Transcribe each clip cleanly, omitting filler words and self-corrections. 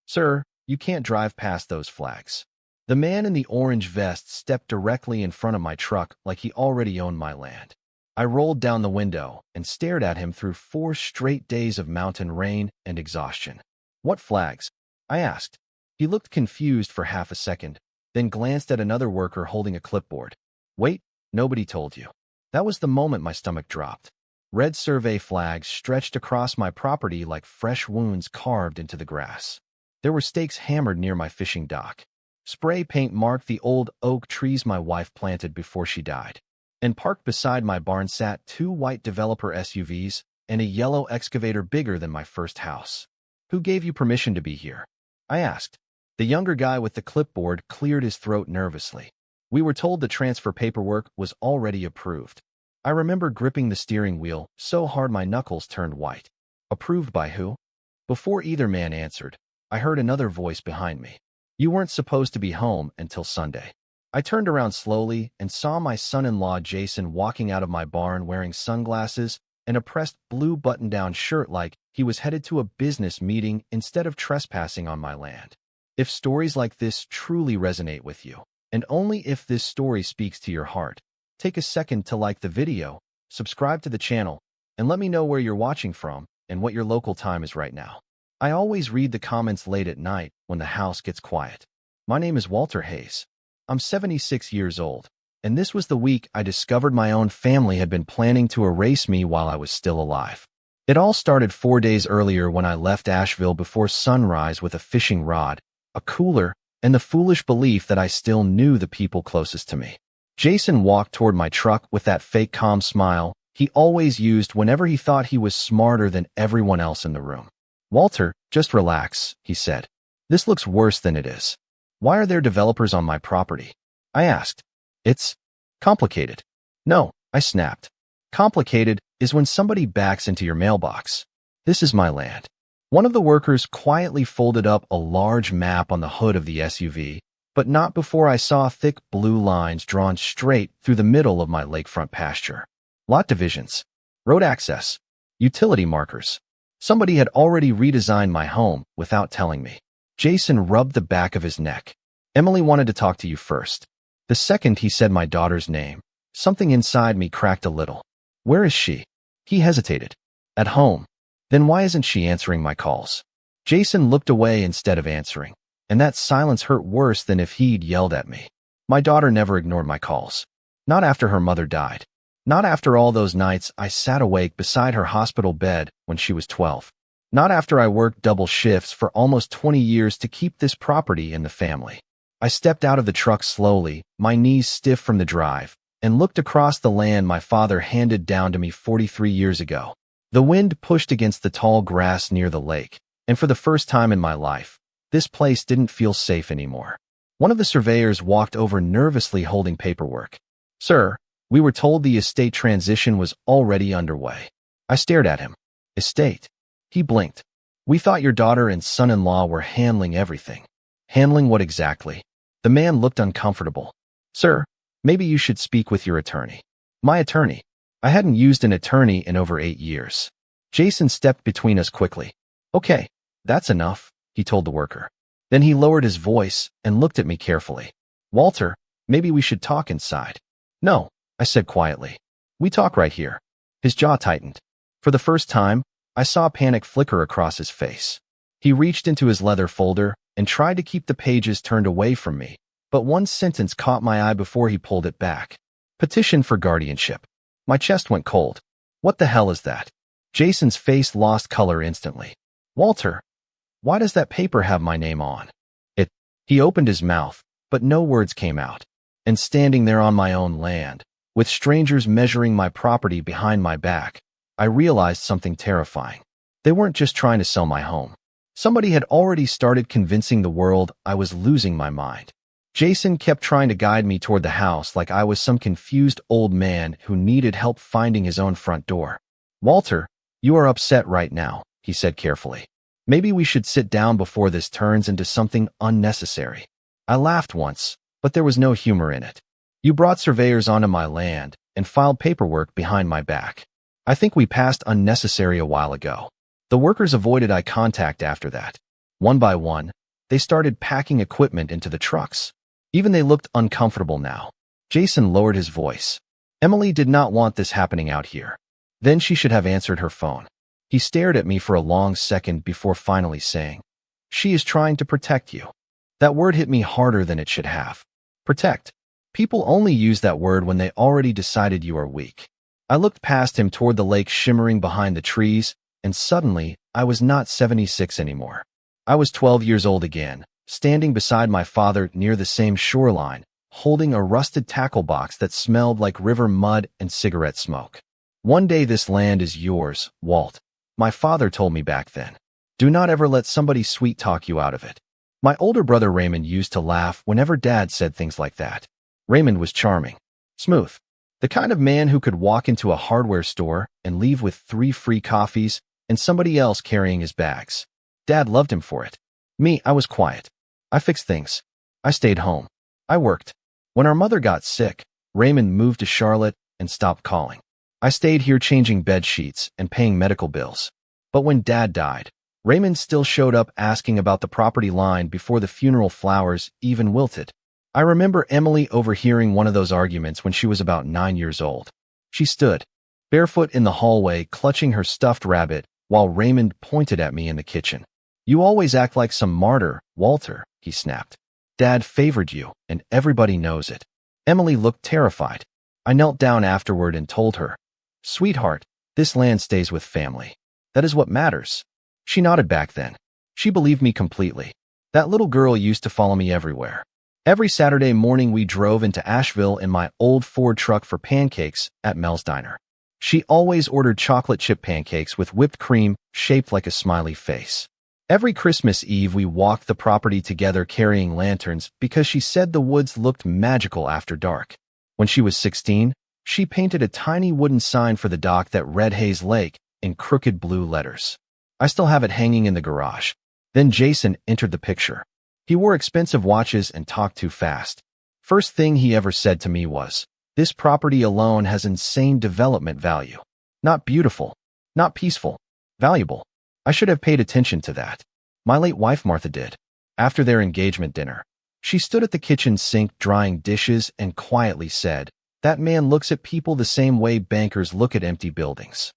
"Sir, you can't drive past those flags." The man in the orange vest stepped directly in front of my truck like he already owned my land. I rolled down the window and stared at him through 4 straight days of mountain rain and exhaustion. "What flags?" I asked. He looked confused for half a second, then glanced at another worker holding a clipboard. "Wait, nobody told you." That was the moment my stomach dropped. Red survey flags stretched across my property like fresh wounds carved into the grass. There were stakes hammered near my fishing dock. Spray paint marked the old oak trees my wife planted before she died. And parked beside my barn sat 2 white developer SUVs and a yellow excavator bigger than my first house. "Who gave you permission to be here?" I asked. The younger guy with the clipboard cleared his throat nervously. "We were told the transfer paperwork was already approved." I remember gripping the steering wheel so hard my knuckles turned white. "Approved by who?" Before either man answered, I heard another voice behind me. "You weren't supposed to be home until Sunday." I turned around slowly and saw my son-in-law Jason walking out of my barn wearing sunglasses and a pressed blue button-down shirt like he was headed to a business meeting instead of trespassing on my land. If stories like this truly resonate with you, and only if this story speaks to your heart, take a second to like the video, subscribe to the channel, and let me know where you're watching from and what your local time is right now. I always read the comments late at night when the house gets quiet. My name is Walter Hayes. I'm 76 years old, and this was the week I discovered my own family had been planning to erase me while I was still alive. It all started 4 days earlier when I left Asheville before sunrise with a fishing rod, a cooler, and the foolish belief that I still knew the people closest to me. Jason walked toward my truck with that fake calm smile he always used whenever he thought he was smarter than everyone else in the room. "Walter, just relax," he said. "This looks worse than it is. Why are there developers on my property?" I asked. "It's complicated." "No," I snapped. "Complicated is when somebody backs into your mailbox. This is my land." One of the workers quietly folded up a large map on the hood of the SUV, but not before I saw thick blue lines drawn straight through the middle of my lakefront pasture. Lot divisions, road access, utility markers. Somebody had already redesigned my home without telling me. Jason rubbed the back of his neck. "Emily wanted to talk to you first." The second he said my daughter's name, something inside me cracked a little. "Where is she?" He hesitated. "At home." "Then why isn't she answering my calls?" Jason looked away instead of answering, and that silence hurt worse than if he'd yelled at me. My daughter never ignored my calls. Not after her mother died. Not after all those nights I sat awake beside her hospital bed when she was 12. Not after I worked double shifts for almost 20 years to keep this property in the family. I stepped out of the truck slowly, my knees stiff from the drive, and looked across the land my father handed down to me 43 years ago. The wind pushed against the tall grass near the lake, and for the first time in my life, this place didn't feel safe anymore. One of the surveyors walked over nervously holding paperwork. "Sir, we were told the estate transition was already underway." I stared at him. "Estate?" He blinked. "We thought your daughter and son-in-law were handling everything." "Handling what exactly?" The man looked uncomfortable. "Sir, maybe you should speak with your attorney." "My attorney?" I hadn't used an attorney in over 8 years. Jason stepped between us quickly. "Okay, that's enough," he told the worker. Then he lowered his voice and looked at me carefully. "Walter, maybe we should talk inside." "No," I said quietly. "We talk right here." His jaw tightened. For the first time, I saw panic flicker across his face. He reached into his leather folder and tried to keep the pages turned away from me, but one sentence caught my eye before he pulled it back. "Petition for guardianship." My chest went cold. What the hell is that? Jason's face lost color instantly. "Walter, why does that paper have my name on it?" He opened his mouth, but no words came out. And standing there on my own land, with strangers measuring my property behind my back, I realized something terrifying. They weren't just trying to sell my home. Somebody had already started convincing the world I was losing my mind. Jason kept trying to guide me toward the house like I was some confused old man who needed help finding his own front door. "Walter, you are upset right now," he said carefully. "Maybe we should sit down before this turns into something unnecessary." I laughed once, but there was no humor in it. "You brought surveyors onto my land and filed paperwork behind my back. I think we passed unnecessary a while ago." The workers avoided eye contact after that. One by one, They started packing equipment into the trucks. Even they looked uncomfortable now. Jason lowered his voice. Emily did not want this happening out here. Then she should have answered her phone. He stared at me for a long second before finally saying, "She is trying to protect you." That word hit me harder than it should have. Protect. People only use that word when they already decided you are weak. I looked past him toward the lake shimmering behind the trees, and suddenly, I was not 76 anymore. I was 12 years old again, standing beside my father near the same shoreline, holding a rusted tackle box that smelled like river mud and cigarette smoke. "One day this land is yours, Walt," my father told me back then. "Do not ever let somebody sweet-talk you out of it." My older brother Raymond used to laugh whenever Dad said things like that. Raymond was charming, smooth, the kind of man who could walk into a hardware store and leave with 3 free coffees and somebody else carrying his bags. Dad loved him for it. Me, I was quiet. I fixed things. I stayed home. I worked. When our mother got sick, Raymond moved to Charlotte and stopped calling. I stayed here changing bed sheets and paying medical bills. But when Dad died, Raymond still showed up asking about the property line before the funeral flowers even wilted. I remember Emily overhearing one of those arguments when she was about 9 years old. She stood, barefoot in the hallway, clutching her stuffed rabbit, while Raymond pointed at me in the kitchen. "You always act like some martyr, Walter," he snapped. "Dad favored you, and everybody knows it." Emily looked terrified. I knelt down afterward and told her, "Sweetheart, this land stays with family. That is what matters." She nodded back then. She believed me completely. That little girl used to follow me everywhere. Every Saturday morning we drove into Asheville in my old Ford truck for pancakes at Mel's Diner. She always ordered chocolate chip pancakes with whipped cream shaped like a smiley face. Every Christmas Eve we walked the property together carrying lanterns because she said the woods looked magical after dark. When she was 16, she painted a tiny wooden sign for the dock that read Hayes Lake in crooked blue letters. I still have it hanging in the garage. Then Jason entered the picture. He wore expensive watches and talked too fast. First thing he ever said to me was, "This property alone has insane development value. Not beautiful, not peaceful, valuable." I should have paid attention to that. My late wife Martha did. After their engagement dinner, she stood at the kitchen sink drying dishes and quietly said, "That man looks at people the same way bankers look at empty buildings."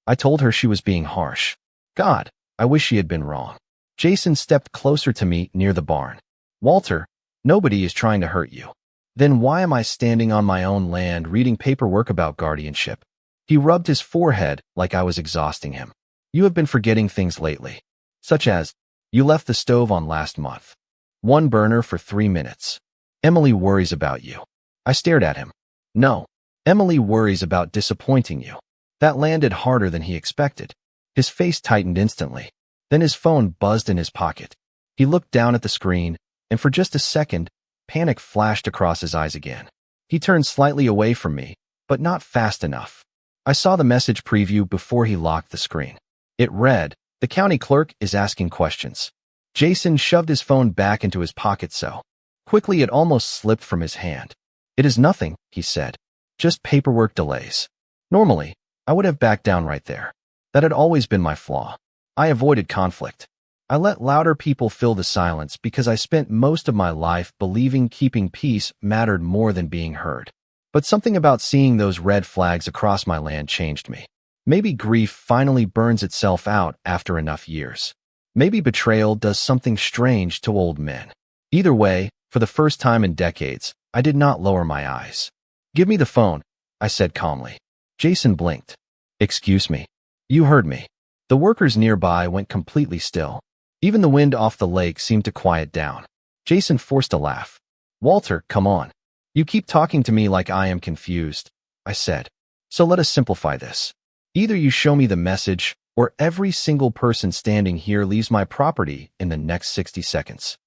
I told her she was being harsh. God, I wish she had been wrong. Jason stepped closer to me near the barn. "Walter, nobody is trying to hurt you." "Then why am I standing on my own land reading paperwork about guardianship?" He rubbed his forehead like I was exhausting him. "You have been forgetting things lately, such as, you left the stove on last month. One burner for 3 minutes. Emily worries about you." I stared at him. "No, Emily worries about disappointing you." That landed harder than he expected. His face tightened instantly. Then his phone buzzed in his pocket. He looked down at the screen, and for just a second, panic flashed across his eyes again. He turned slightly away from me, but not fast enough. I saw the message preview before he locked the screen. It read, "The county clerk is asking questions." Jason shoved his phone back into his pocket so quickly it almost slipped from his hand. "It is nothing," he said. "Just paperwork delays." Normally, I would have backed down right there. That had always been my flaw. I avoided conflict. I let louder people fill the silence because I spent most of my life believing keeping peace mattered more than being heard. But something about seeing those red flags across my land changed me. Maybe grief finally burns itself out after enough years. Maybe betrayal does something strange to old men. Either way, for the first time in decades, I did not lower my eyes. "Give me the phone," I said calmly. Jason blinked. "Excuse me." "You heard me." The workers nearby went completely still. Even the wind off the lake seemed to quiet down. Jason forced a laugh. "Walter, come on. You keep talking to me like I am confused," I said. "So let us simplify this. Either you show me the message, or every single person standing here leaves my property in the next 60 seconds.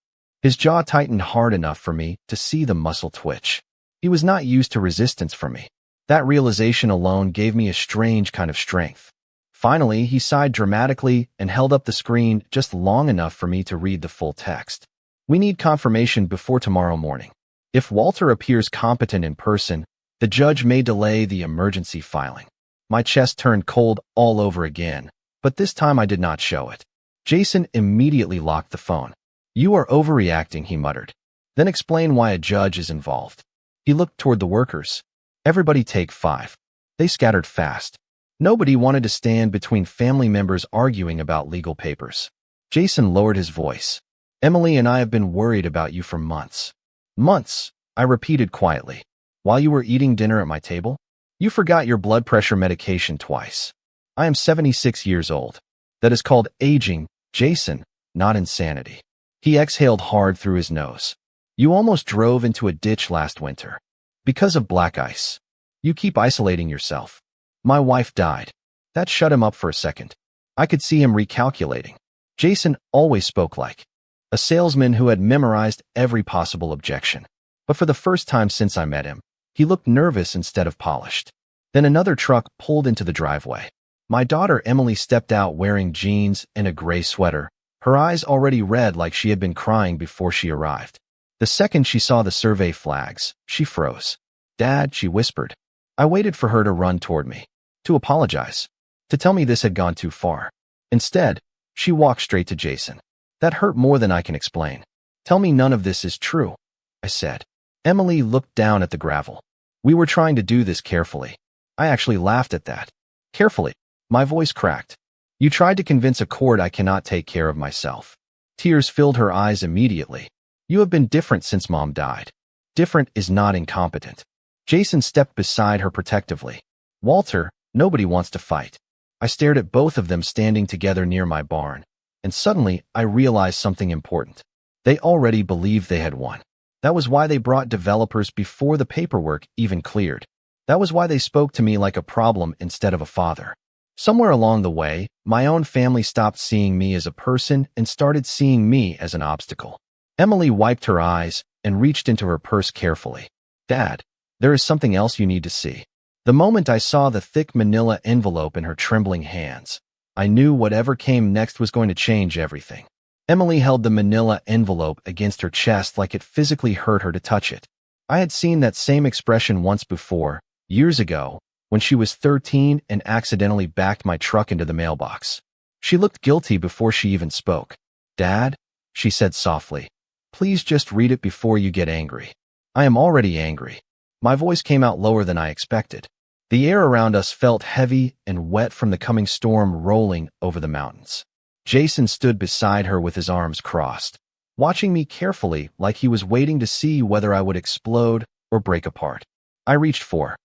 His jaw tightened hard enough for me to see the muscle twitch. He was not used to resistance from me. That realization alone gave me a strange kind of strength. Finally, he sighed dramatically and held up the screen just long enough for me to read the full text. "We need confirmation before tomorrow morning. If Walter appears competent in person, the judge may delay the emergency filing." My chest turned cold all over again, but this time I did not show it. Jason immediately locked the phone. You are overreacting, he muttered. Then explain why a judge is involved. He looked toward the workers. Everybody take 5. They scattered fast. Nobody wanted to stand between family members arguing about legal papers. Jason lowered his voice. Emily and I have been worried about you for months. Months, I repeated quietly. While you were eating dinner at my table? You forgot your blood pressure medication twice. I am 76 years old. That is called aging, Jason, not insanity. He exhaled hard through his nose. You almost drove into a ditch last winter. Because of black ice. You keep isolating yourself. My wife died. That shut him up for a second. I could see him recalculating. Jason always spoke like a salesman who had memorized every possible objection. But for the first time since I met him, he looked nervous instead of polished. Then another truck pulled into the driveway. My daughter Emily stepped out wearing jeans and a gray sweater, her eyes already red like she had been crying before she arrived. The second she saw the survey flags, she froze. Dad, she whispered. I waited for her to run toward me, to apologize, to tell me this had gone too far. Instead, she walked straight to Jason. That hurt more than I can explain. Tell me none of this is true, I said. Emily looked down at the gravel. We were trying to do this carefully. I actually laughed at that. Carefully. My voice cracked. You tried to convince a court I cannot take care of myself. Tears filled her eyes immediately. You have been different since Mom died. Different is not incompetent. Jason stepped beside her protectively. Walter, nobody wants to fight. I stared at both of them standing together near my barn, and suddenly I realized something important. They already believed they had won. That was why they brought developers before the paperwork even cleared. That was why they spoke to me like a problem instead of a father. Somewhere along the way, my own family stopped seeing me as a person and started seeing me as an obstacle. Emily wiped her eyes and reached into her purse carefully. Dad, there is something else you need to see. The moment I saw the thick manila envelope in her trembling hands, I knew whatever came next was going to change everything. Emily held the manila envelope against her chest like it physically hurt her to touch it. I had seen that same expression once before, years ago, when she was 13 and accidentally backed my truck into the mailbox. She looked guilty before she even spoke. Dad, she said softly, please just read it before you get angry. I am already angry. My voice came out lower than I expected. The air around us felt heavy and wet from the coming storm rolling over the mountains. Jason stood beside her with his arms crossed, watching me carefully like he was waiting to see whether I would explode or break apart. I reached for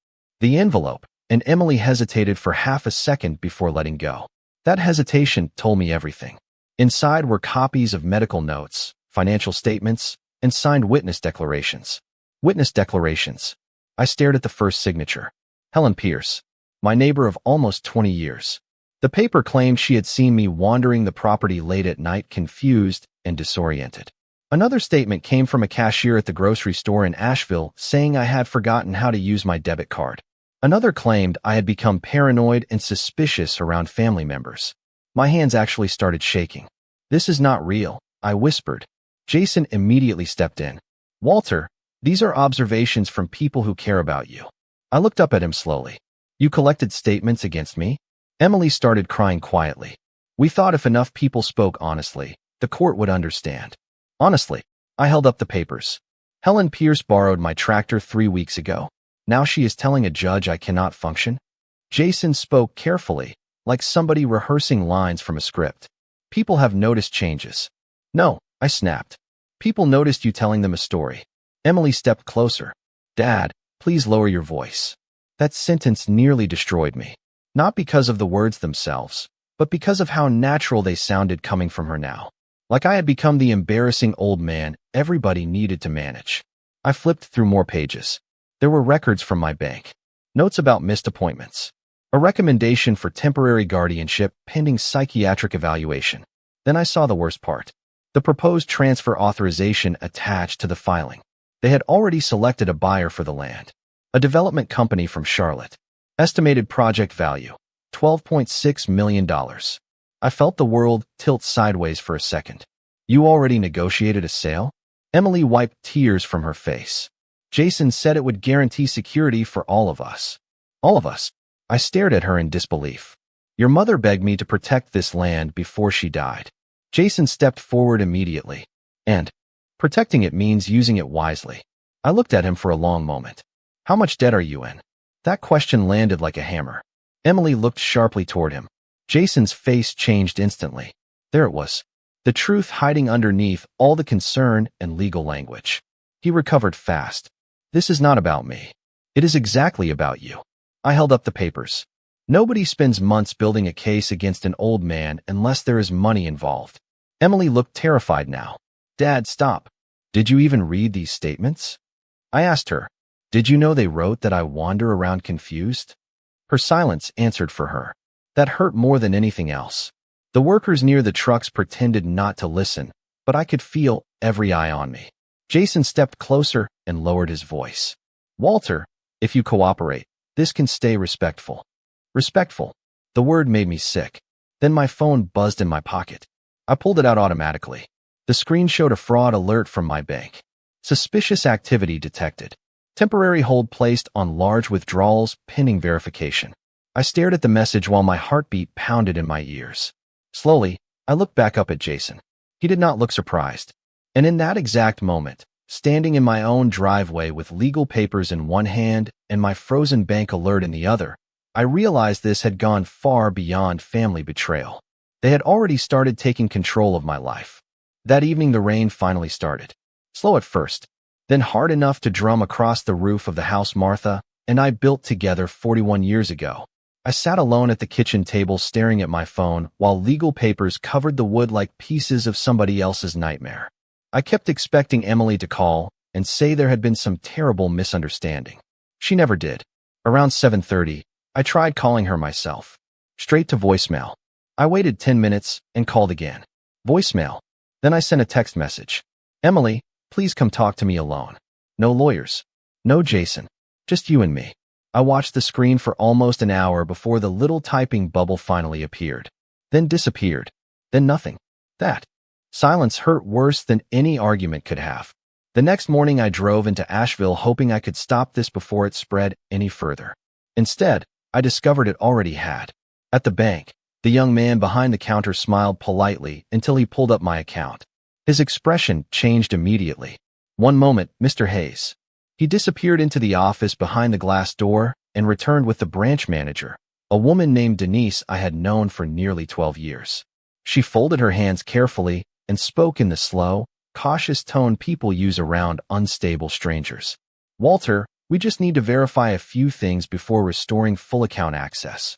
the envelope, and Emily hesitated for half a second before letting go. That hesitation told me everything. Inside were copies of medical notes, financial statements, and signed witness declarations. Witness declarations. I stared at the first signature. Helen Pierce, my neighbor of almost 20 years. The paper claimed she had seen me wandering the property late at night, confused and disoriented. Another statement came from a cashier at the grocery store in Asheville saying I had forgotten how to use my debit card. Another claimed I had become paranoid and suspicious around family members. My hands actually started shaking. This is not real, I whispered. Jason immediately stepped in. Walter, these are observations from people who care about you. I looked up at him slowly. You collected statements against me? Emily started crying quietly. We thought if enough people spoke honestly, the court would understand. Honestly, I held up the papers. Helen Pierce borrowed my tractor 3 weeks ago. Now she is telling a judge I cannot function? Jason spoke carefully, like somebody rehearsing lines from a script. People have noticed changes. No, I snapped. People noticed you telling them a story. Emily stepped closer. Dad, please lower your voice. That sentence nearly destroyed me. Not because of the words themselves, but because of how natural they sounded coming from her now. Like I had become the embarrassing old man everybody needed to manage. I flipped through more pages. There were records from my bank, notes about missed appointments, a recommendation for temporary guardianship pending psychiatric evaluation. Then I saw the worst part. The proposed transfer authorization attached to the filing. They had already selected a buyer for the land, a development company from Charlotte. Estimated project value, $12.6 million. I felt the world tilt sideways for a second. You already negotiated a sale? Emily wiped tears from her face. Jason said it would guarantee security for all of us. All of us. I stared at her in disbelief. Your mother begged me to protect this land before she died. Jason stepped forward immediately. And protecting it means using it wisely. I looked at him for a long moment. How much debt are you in? That question landed like a hammer. Emily looked sharply toward him. Jason's face changed instantly. There it was. The truth hiding underneath all the concern and legal language. He recovered fast. This is not about me. It is exactly about you. I held up the papers. Nobody spends months building a case against an old man unless there is money involved. Emily looked terrified now. Dad, stop. Did you even read these statements? I asked her. Did you know they wrote that I wander around confused? Her silence answered for her. That hurt more than anything else. The workers near the trucks pretended not to listen, but I could feel every eye on me. Jason stepped closer and lowered his voice. Walter, if you cooperate, this can stay respectful. Respectful. The word made me sick. Then my phone buzzed in my pocket. I pulled it out automatically. The screen showed a fraud alert from my bank. Suspicious activity detected. Temporary hold placed on large withdrawals pending verification. I stared at the message while my heartbeat pounded in my ears. Slowly, I looked back up at Jason. He did not look surprised. And in that exact moment, standing in my own driveway with legal papers in one hand and my frozen bank alert in the other, I realized this had gone far beyond family betrayal. They had already started taking control of my life. That evening the rain finally started. Slow at first, then hard enough to drum across the roof of the house Martha and I built together 41 years ago. I sat alone at the kitchen table staring at my phone while legal papers covered the wood like pieces of somebody else's nightmare. I kept expecting Emily to call and say there had been some terrible misunderstanding. She never did. Around 7:30, I tried calling her myself. Straight to voicemail. I waited 10 minutes and called again. Voicemail. Then I sent a text message. Emily, please come talk to me alone. No lawyers. No Jason. Just you and me. I watched the screen for almost an hour before the little typing bubble finally appeared. Then disappeared. Then nothing. That silence hurt worse than any argument could have. The next morning I drove into Asheville hoping I could stop this before it spread any further. Instead, I discovered it already had. At the bank, the young man behind the counter smiled politely until he pulled up my account. His expression changed immediately. One moment, Mr. Hayes. He disappeared into the office behind the glass door and returned with the branch manager, a woman named Denise I had known for nearly 12 years. She folded her hands carefully and spoke in the slow, cautious tone people use around unstable strangers. Walter, we just need to verify a few things before restoring full account access.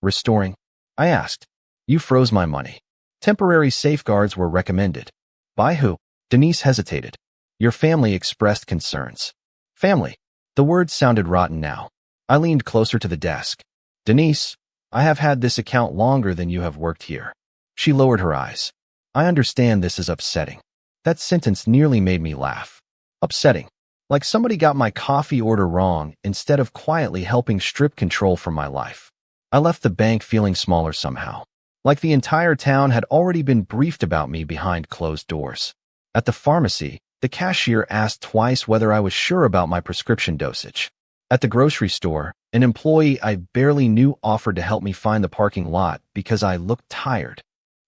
Restoring? I asked. You froze my money. Temporary safeguards were recommended. By who? Denise hesitated. Your family expressed concerns. Family. The words sounded rotten now. I leaned closer to the desk. Denise, I have had this account longer than you have worked here. She lowered her eyes. I understand this is upsetting. That sentence nearly made me laugh. Upsetting. Like somebody got my coffee order wrong instead of quietly helping strip control from my life. I left the bank feeling smaller somehow. Like the entire town had already been briefed about me behind closed doors. At the pharmacy, the cashier asked twice whether I was sure about my prescription dosage. At the grocery store, an employee I barely knew offered to help me find the parking lot because I looked tired.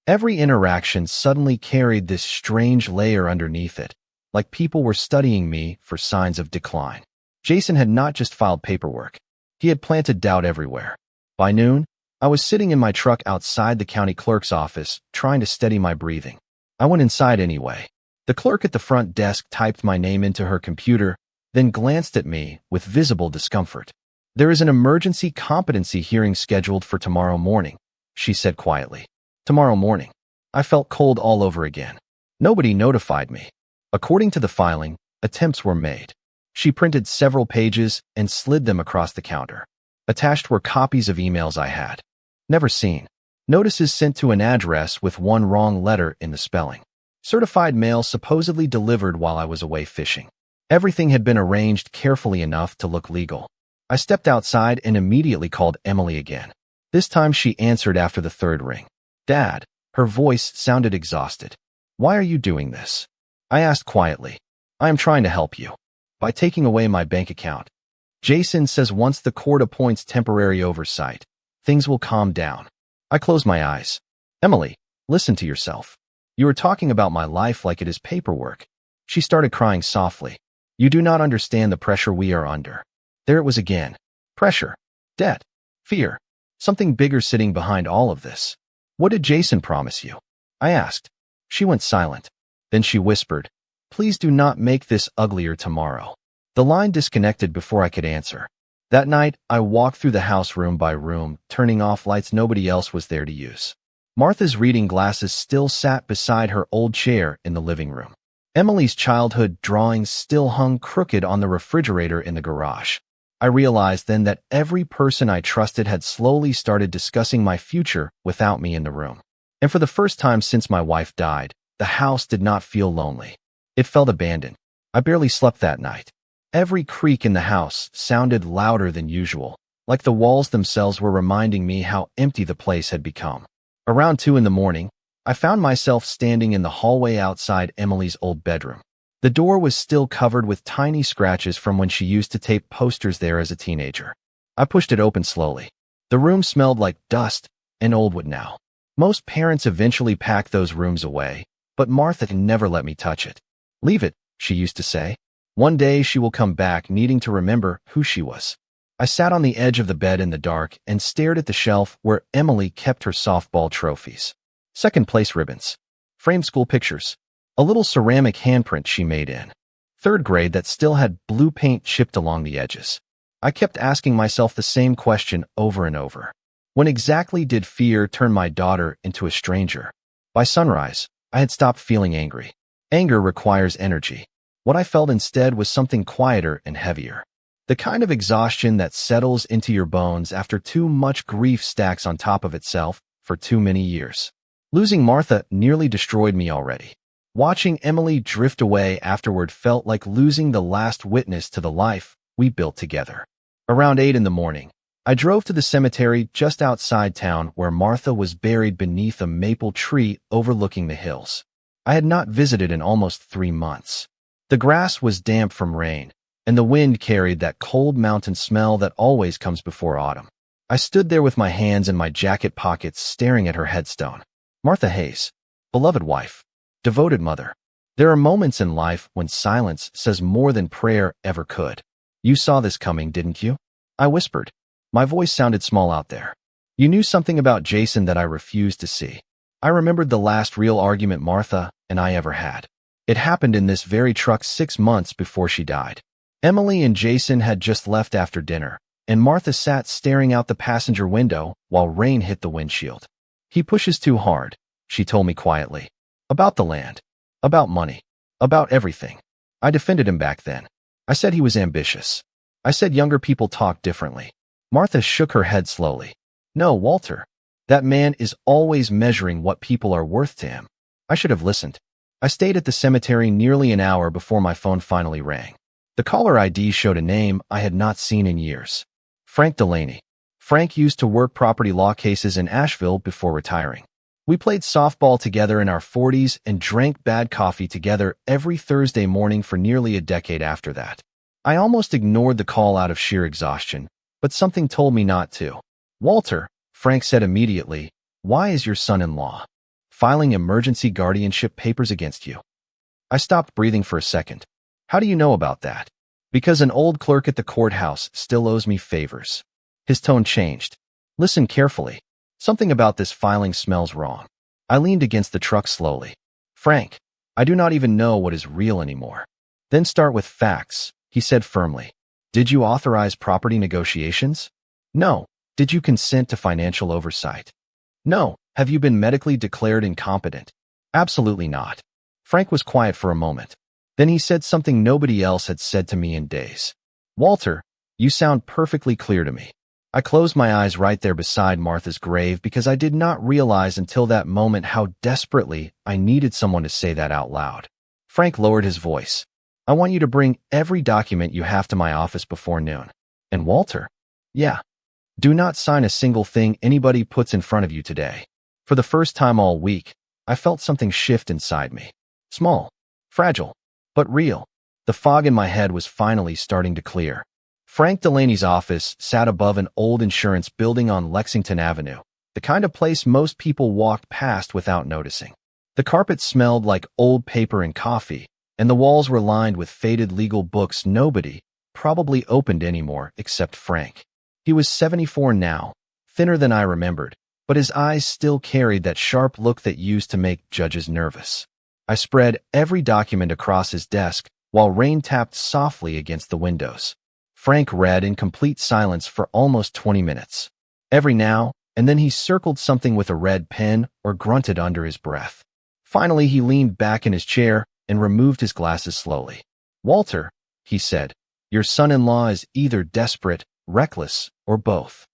Every interaction suddenly carried this strange layer underneath it, like people were studying me for signs of decline. Jason had not just filed paperwork. He had planted doubt everywhere. By noon, I was sitting in my truck outside the county clerk's office, trying to steady my breathing. I went inside anyway. The clerk at the front desk typed my name into her computer, then glanced at me with visible discomfort. There is an emergency competency hearing scheduled for tomorrow morning, she said quietly. Tomorrow morning. I felt cold all over again. Nobody notified me. According to the filing, attempts were made. She printed several pages and slid them across the counter. Attached were copies of emails I had never seen. Notices sent to an address with one wrong letter in the spelling. Certified mail supposedly delivered while I was away fishing. Everything had been arranged carefully enough to look legal. I stepped outside and immediately called Emily again. This time she answered after the third ring. Dad, her voice sounded exhausted. Why are you doing this? I asked quietly. I am trying to help you. By taking away my bank account. Jason says once the court appoints temporary oversight, things will calm down. I closed my eyes. Emily, listen to yourself. You are talking about my life like it is paperwork." She started crying softly. "You do not understand the pressure we are under." There it was again. Pressure. Debt. Fear. Something bigger sitting behind all of this. "What did Jason promise you?" I asked. She went silent. Then she whispered, "Please do not make this uglier tomorrow." The line disconnected before I could answer. That night, I walked through the house room by room, turning off lights nobody else was there to use. Martha's reading glasses still sat beside her old chair in the living room. Emily's childhood drawings still hung crooked on the refrigerator in the garage. I realized then that every person I trusted had slowly started discussing my future without me in the room. And for the first time since my wife died, the house did not feel lonely. It felt abandoned. I barely slept that night. Every creak in the house sounded louder than usual, like the walls themselves were reminding me how empty the place had become. Around 2 in the morning, I found myself standing in the hallway outside Emily's old bedroom. The door was still covered with tiny scratches from when she used to tape posters there as a teenager. I pushed it open slowly. The room smelled like dust and old wood now. Most parents eventually pack those rooms away, but Martha never let me touch it. "Leave it," she used to say. "One day she will come back needing to remember who she was." I sat on the edge of the bed in the dark and stared at the shelf where Emily kept her softball trophies. Second place ribbons. Framed school pictures. A little ceramic handprint she made in 3rd grade that still had blue paint chipped along the edges. I kept asking myself the same question over and over. When exactly did fear turn my daughter into a stranger? By sunrise, I had stopped feeling angry. Anger requires energy. What I felt instead was something quieter and heavier. The kind of exhaustion that settles into your bones after too much grief stacks on top of itself for too many years. Losing Martha nearly destroyed me already. Watching Emily drift away afterward felt like losing the last witness to the life we built together. Around 8 in the morning, I drove to the cemetery just outside town where Martha was buried beneath a maple tree overlooking the hills. I had not visited in almost 3 months. The grass was damp from rain, and the wind carried that cold mountain smell that always comes before autumn. I stood there with my hands in my jacket pockets staring at her headstone. Martha Hayes, beloved wife, devoted mother. There are moments in life when silence says more than prayer ever could. "You saw this coming, didn't you?" I whispered. My voice sounded small out there. "You knew something about Jason that I refused to see." I remembered the last real argument Martha and I ever had. It happened in this very truck 6 months before she died. Emily and Jason had just left after dinner, and Martha sat staring out the passenger window while rain hit the windshield. "He pushes too hard," she told me quietly. About the land. About money. About everything. I defended him back then. I said he was ambitious. I said younger people talk differently. Martha shook her head slowly. "No, Walter. That man is always measuring what people are worth to him." I should have listened. I stayed at the cemetery nearly an hour before my phone finally rang. The caller ID showed a name I had not seen in years. Frank Delaney. Frank used to work property law cases in Asheville before retiring. We played softball together in our 40s and drank bad coffee together every Thursday morning for nearly a decade after that. I almost ignored the call out of sheer exhaustion, but something told me not to. "Walter," Frank said immediately, "why is your son-in-law filing emergency guardianship papers against you?" I stopped breathing for a second. "How do you know about that?" "Because an old clerk at the courthouse still owes me favors." His tone changed. "Listen carefully. Something about this filing smells wrong." I leaned against the truck slowly. "Frank, I do not even know what is real anymore." "Then start with facts," he said firmly. "Did you authorize property negotiations?" "No." "Did you consent to financial oversight?" "No." "Have you been medically declared incompetent?" "Absolutely not." Frank was quiet for a moment. Then he said something nobody else had said to me in days. "Walter, you sound perfectly clear to me." I closed my eyes right there beside Martha's grave because I did not realize until that moment how desperately I needed someone to say that out loud. Frank lowered his voice. "I want you to bring every document you have to my office before noon." "And Walter?" "Yeah. Do not sign a single thing anybody puts in front of you today." For the first time all week, I felt something shift inside me. Small, fragile, but real. The fog in my head was finally starting to clear. Frank Delaney's office sat above an old insurance building on Lexington Avenue, the kind of place most people walked past without noticing. The carpet smelled like old paper and coffee, and the walls were lined with faded legal books nobody probably opened anymore except Frank. He was 74 now, thinner than I remembered, but his eyes still carried that sharp look that used to make judges nervous. I spread every document across his desk while rain tapped softly against the windows. Frank read in complete silence for almost 20 minutes. Every now and then he circled something with a red pen or grunted under his breath. Finally, he leaned back in his chair and removed his glasses slowly. "Walter," he said, "your son-in-law is either desperate, reckless, or both."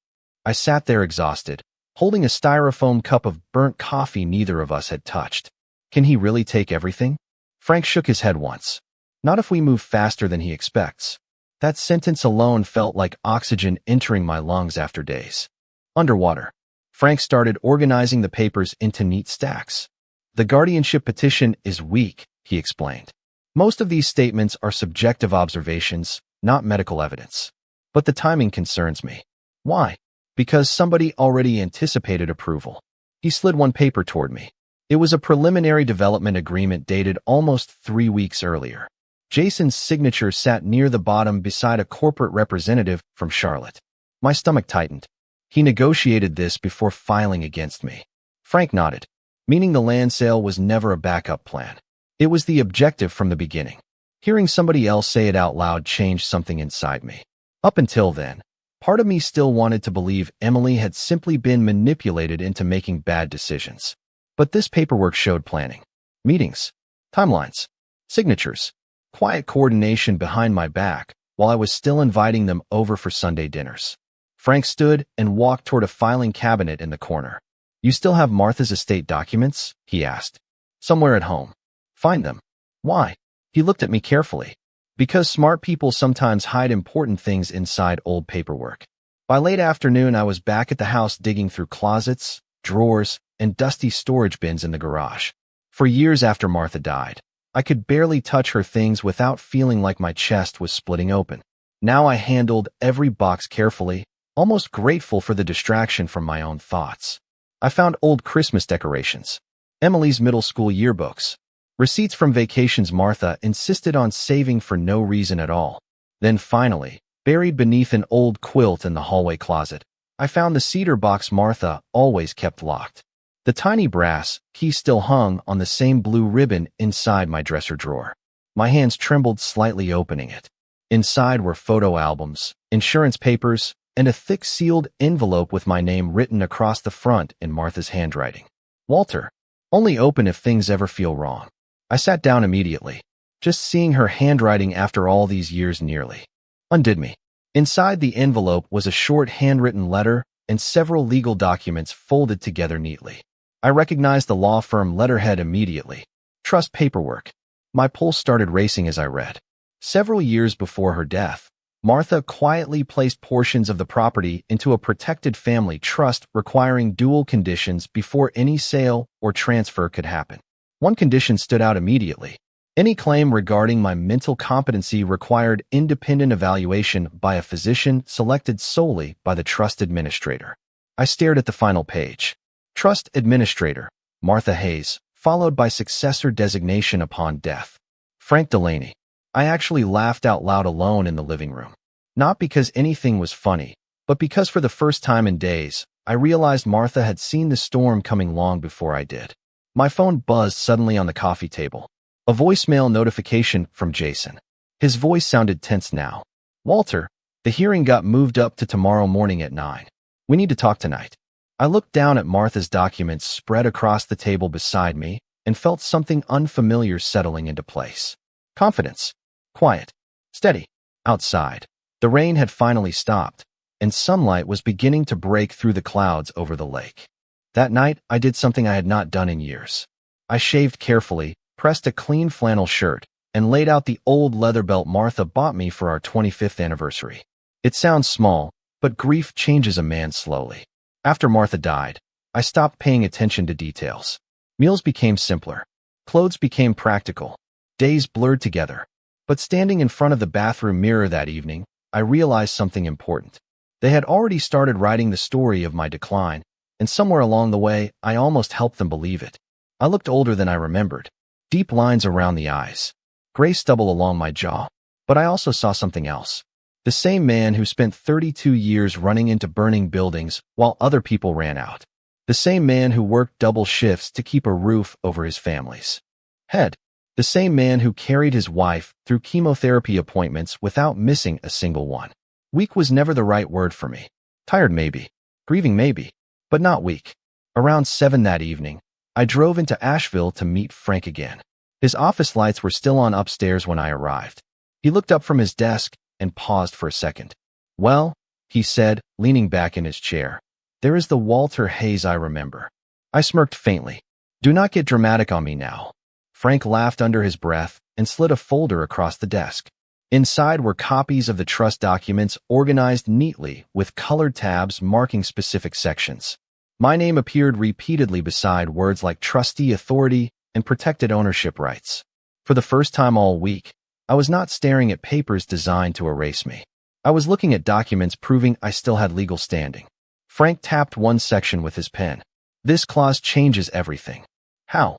I sat there exhausted, holding a styrofoam cup of burnt coffee neither of us had touched. Can he really take everything? Frank shook his head once. Not if we move faster than he expects. That sentence alone felt like oxygen entering my lungs after days. Underwater. Frank started organizing the papers into neat stacks. "The guardianship petition is weak," he explained. "Most of these statements are subjective observations, not medical evidence. But the timing concerns me." "Why?" "Because somebody already anticipated approval." He slid one paper toward me. It was a preliminary development agreement dated almost 3 weeks earlier. Jason's signature sat near the bottom beside a corporate representative from Charlotte. My stomach tightened. He negotiated this before filing against me. Frank nodded, meaning the land sale was never a backup plan. It was the objective from the beginning. Hearing somebody else say it out loud changed something inside me. Up until then, part of me still wanted to believe Emily had simply been manipulated into making bad decisions. But this paperwork showed planning. Meetings, timelines, signatures, quiet coordination behind my back while I was still inviting them over for Sunday dinners. Frank stood and walked toward a filing cabinet in the corner. "You still have Martha's estate documents?" he asked. "Somewhere at home." "Find them." "Why?" He looked at me carefully. "Because smart people sometimes hide important things inside old paperwork." By late afternoon, I was back at the house digging through closets, drawers, and dusty storage bins in the garage. For years after Martha died, I could barely touch her things without feeling like my chest was splitting open. Now I handled every box carefully, almost grateful for the distraction from my own thoughts. I found old Christmas decorations, Emily's middle school yearbooks, receipts from vacations Martha insisted on saving for no reason at all. Then finally, buried beneath an old quilt in the hallway closet, I found the cedar box Martha always kept locked. The tiny brass key still hung on the same blue ribbon inside my dresser drawer. My hands trembled slightly opening it. Inside were photo albums, insurance papers, and a thick sealed envelope with my name written across the front in Martha's handwriting. "Walter, only open if things ever feel wrong." I sat down immediately. Just seeing her handwriting after all these years nearly undid me. Inside the envelope was a short handwritten letter and several legal documents folded together neatly. I recognized the law firm letterhead immediately. Trust paperwork. My pulse started racing as I read. Several years before her death, Martha quietly placed portions of the property into a protected family trust requiring dual conditions before any sale or transfer could happen. One condition stood out immediately. Any claim regarding my mental competency required independent evaluation by a physician selected solely by the trust administrator. I stared at the final page. Trust Administrator, Martha Hayes, followed by successor designation upon death. Frank Delaney. I actually laughed out loud alone in the living room. Not because anything was funny, but because for the first time in days, I realized Martha had seen the storm coming long before I did. My phone buzzed suddenly on the coffee table. A voicemail notification from Jason. His voice sounded tense now. "Walter, the hearing got moved up to tomorrow morning at 9. We need to talk tonight." I looked down at Martha's documents spread across the table beside me and felt something unfamiliar settling into place. Confidence. Quiet. Steady. Outside, the rain had finally stopped, and sunlight was beginning to break through the clouds over the lake. That night, I did something I had not done in years. I shaved carefully, pressed a clean flannel shirt, and laid out the old leather belt Martha bought me for our 25th anniversary. It sounds small, but grief changes a man slowly. After Martha died, I stopped paying attention to details. Meals became simpler. Clothes became practical. Days blurred together. But standing in front of the bathroom mirror that evening, I realized something important. They had already started writing the story of my decline, and somewhere along the way, I almost helped them believe it. I looked older than I remembered. Deep lines around the eyes. Gray stubble along my jaw. But I also saw something else. The same man who spent 32 years running into burning buildings while other people ran out. The same man who worked double shifts to keep a roof over his family's head. The same man who carried his wife through chemotherapy appointments without missing a single one. Weak was never the right word for me. Tired maybe. Grieving maybe. But not weak. Around 7 that evening, I drove into Asheville to meet Frank again. His office lights were still on upstairs when I arrived. He looked up from his desk and paused for a second. "Well," he said, leaning back in his chair, "there is the Walter Hayes I remember." I smirked faintly. "Do not get dramatic on me now." Frank laughed under his breath and slid a folder across the desk. Inside were copies of the trust documents organized neatly with colored tabs marking specific sections. My name appeared repeatedly beside words like trustee authority and protected ownership rights. For the first time all week, I was not staring at papers designed to erase me. I was looking at documents proving I still had legal standing. Frank tapped one section with his pen. "This clause changes everything." "How?"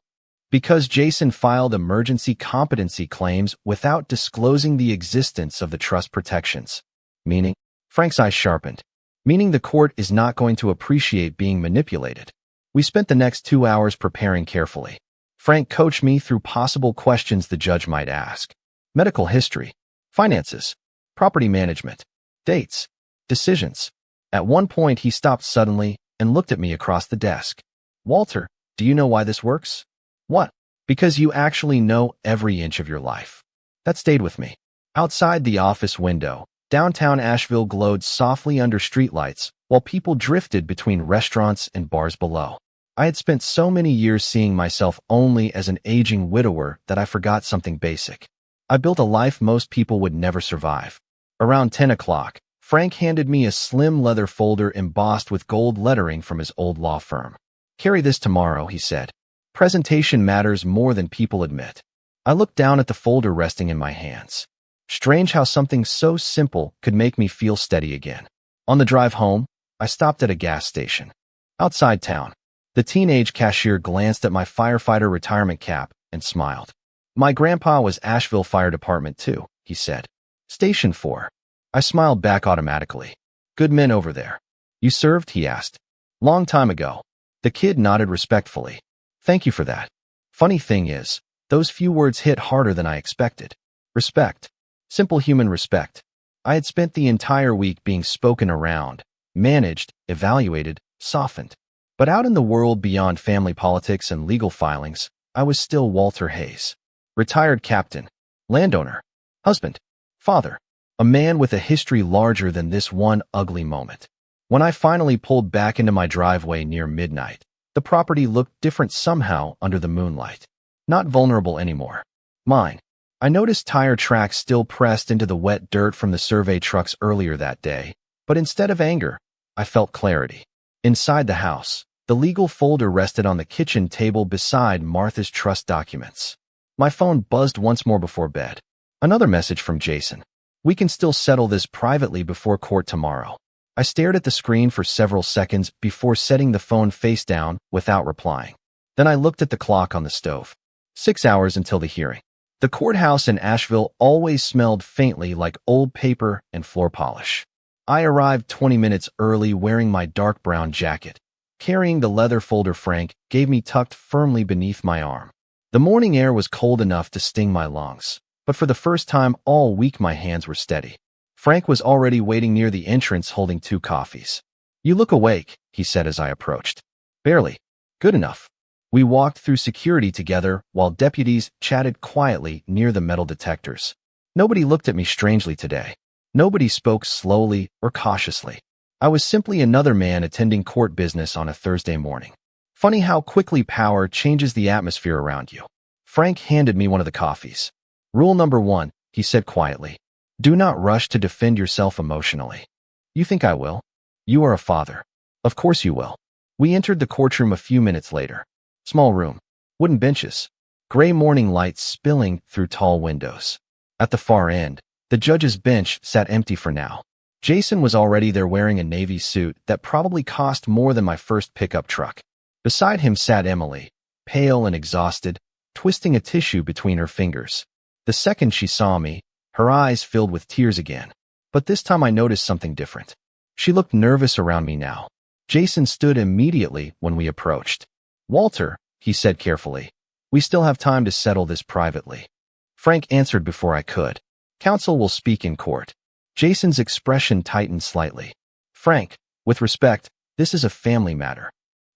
"Because Jason filed emergency competency claims without disclosing the existence of the trust protections." "Meaning?" Frank's eyes sharpened. "Meaning the court is not going to appreciate being manipulated." We spent the next 2 hours preparing carefully. Frank coached me through possible questions the judge might ask. Medical history, finances, property management, dates, decisions. At one point he stopped suddenly and looked at me across the desk. "Walter, do you know why this works?" "What?" "Because you actually know every inch of your life." That stayed with me. Outside the office window, downtown Asheville glowed softly under streetlights while people drifted between restaurants and bars below. I had spent so many years seeing myself only as an aging widower that I forgot something basic. I built a life most people would never survive. Around 10 o'clock, Frank handed me a slim leather folder embossed with gold lettering from his old law firm. "Carry this tomorrow," he said. "Presentation matters more than people admit." I looked down at the folder resting in my hands. Strange how something so simple could make me feel steady again. On the drive home, I stopped at a gas station. Outside town, the teenage cashier glanced at my firefighter retirement cap and smiled. "My grandpa was Asheville Fire Department too," he said. "Station 4. I smiled back automatically. "Good men over there." "You served?" he asked. "Long time ago." The kid nodded respectfully. "Thank you for that." Funny thing is, those few words hit harder than I expected. Respect. Simple human respect. I had spent the entire week being spoken around, managed, evaluated, softened. But out in the world beyond family politics and legal filings, I was still Walter Hayes. Retired captain, landowner, husband, father, a man with a history larger than this one ugly moment. When I finally pulled back into my driveway near midnight, the property looked different somehow under the moonlight. Not vulnerable anymore. Mine. I noticed tire tracks still pressed into the wet dirt from the survey trucks earlier that day, but instead of anger, I felt clarity. Inside the house, the legal folder rested on the kitchen table beside Martha's trust documents. My phone buzzed once more before bed. Another message from Jason. "We can still settle this privately before court tomorrow." I stared at the screen for several seconds before setting the phone face down without replying. Then I looked at the clock on the stove. 6 hours until the hearing. The courthouse in Asheville always smelled faintly like old paper and floor polish. I arrived 20 minutes early wearing my dark brown jacket, carrying the leather folder Frank gave me tucked firmly beneath my arm. The morning air was cold enough to sting my lungs, but for the first time all week my hands were steady. Frank was already waiting near the entrance holding 2 coffees. "You look awake," he said as I approached. "Barely. Good enough." We walked through security together while deputies chatted quietly near the metal detectors. Nobody looked at me strangely today. Nobody spoke slowly or cautiously. I was simply another man attending court business on a Thursday morning. Funny how quickly power changes the atmosphere around you. Frank handed me one of the coffees. "Rule number 1, he said quietly. "Do not rush to defend yourself emotionally." "You think I will?" "You are a father. Of course you will." We entered the courtroom a few minutes later. Small room. Wooden benches. Gray morning light spilling through tall windows. At the far end, the judge's bench sat empty for now. Jason was already there wearing a navy suit that probably cost more than my first pickup truck. Beside him sat Emily, pale and exhausted, twisting a tissue between her fingers. The second she saw me, her eyes filled with tears again. But this time I noticed something different. She looked nervous around me now. Jason stood immediately when we approached. "Walter," he said carefully, "we still have time to settle this privately." Frank answered before I could. "Counsel will speak in court." Jason's expression tightened slightly. "Frank, with respect, this is a family matter."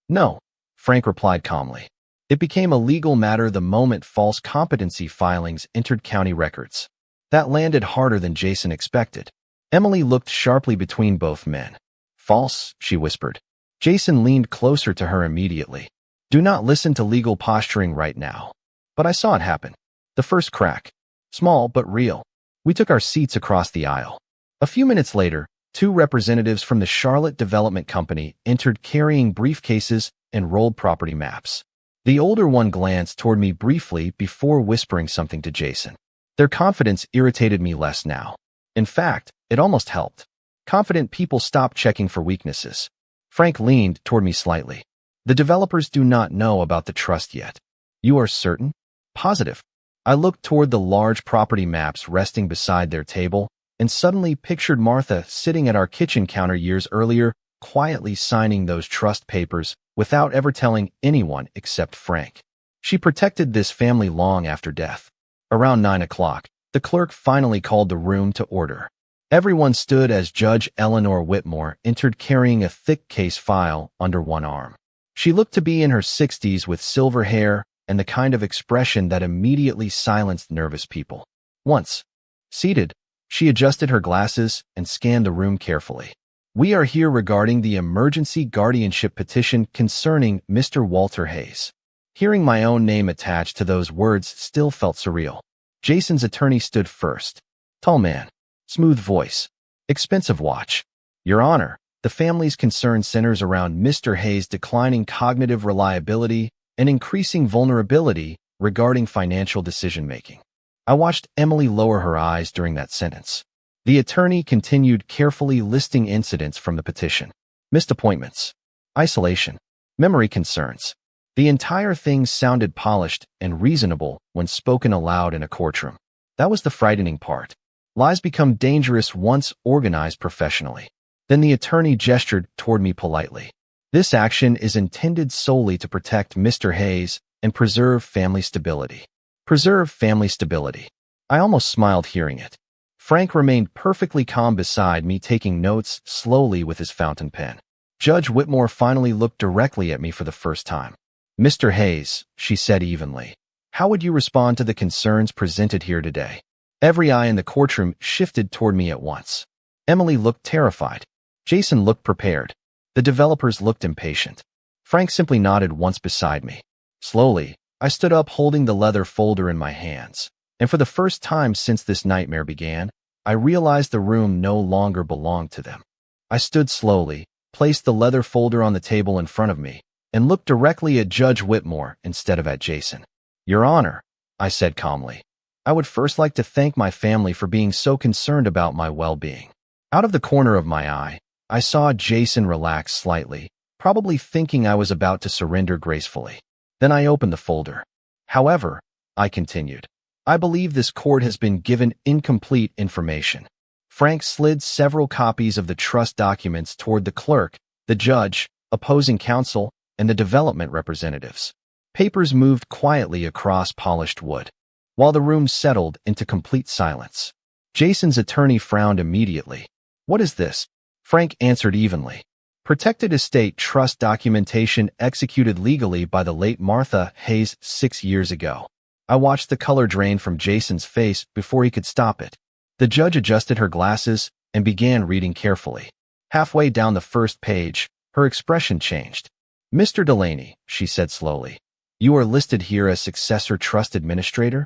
"No," Frank replied calmly. "It became a legal matter the moment false competency filings entered county records." That landed harder than Jason expected. Emily looked sharply between both men. "False," she whispered. Jason leaned closer to her immediately. "Do not listen to legal posturing right now." But I saw it happen. The first crack. Small but real. We took our seats across the aisle. A few minutes later, two representatives from the Charlotte Development Company entered carrying briefcases and rolled property maps. The older one glanced toward me briefly before whispering something to Jason. Their confidence irritated me less now. In fact, it almost helped. Confident people stop checking for weaknesses. Frank leaned toward me slightly. "The developers do not know about the trust yet." "You are certain?" "Positive." I looked toward the large property maps resting beside their table and suddenly pictured Martha sitting at our kitchen counter years earlier, quietly signing those trust papers without ever telling anyone except Frank. She protected this family long after death. Around 9 o'clock, the clerk finally called the room to order. Everyone stood as Judge Eleanor Whitmore entered carrying a thick case file under one arm. She looked to be in her 60s with silver hair and the kind of expression that immediately silenced nervous people. Once seated, she adjusted her glasses and scanned the room carefully. "We are here regarding the emergency guardianship petition concerning Mr. Walter Hayes." Hearing my own name attached to those words still felt surreal. Jason's attorney stood first. Tall man. Smooth voice. Expensive watch. "Your Honor, the family's concern centers around Mr. Hayes' declining cognitive reliability and increasing vulnerability regarding financial decision-making." I watched Emily lower her eyes during that sentence. The attorney continued carefully listing incidents from the petition. Missed appointments. Isolation. Memory concerns. The entire thing sounded polished and reasonable when spoken aloud in a courtroom. That was the frightening part. Lies become dangerous once organized professionally. Then the attorney gestured toward me politely. "This action is intended solely to protect Mr. Hayes and preserve family stability." Preserve family stability. I almost smiled hearing it. Frank remained perfectly calm beside me, taking notes slowly with his fountain pen. Judge Whitmore finally looked directly at me for the first time. "Mr. Hayes," she said evenly, "how would you respond to the concerns presented here today?" Every eye in the courtroom shifted toward me at once. Emily looked terrified. Jason looked prepared. The developers looked impatient. Frank simply nodded once beside me. Slowly, I stood up holding the leather folder in my hands, and for the first time since this nightmare began, I realized the room no longer belonged to them. I stood slowly, placed the leather folder on the table in front of me, and looked directly at Judge Whitmore instead of at Jason. "Your Honor," I said calmly, "I would first like to thank my family for being so concerned about my well-being." Out of the corner of my eye, I saw Jason relax slightly, probably thinking I was about to surrender gracefully. Then I opened the folder. "However," I continued, "I believe this court has been given incomplete information." Frank slid several copies of the trust documents toward the clerk, the judge, opposing counsel, and the development representatives. Papers moved quietly across polished wood, while the room settled into complete silence. Jason's attorney frowned immediately. "What is this?" Frank answered evenly. "Protected estate trust documentation executed legally by the late Martha Hayes 6 years ago." I watched the color drain from Jason's face before he could stop it. The judge adjusted her glasses and began reading carefully. Halfway down the first page, her expression changed. "Mr. Delaney," she said slowly, "you are listed here as successor trust administrator?"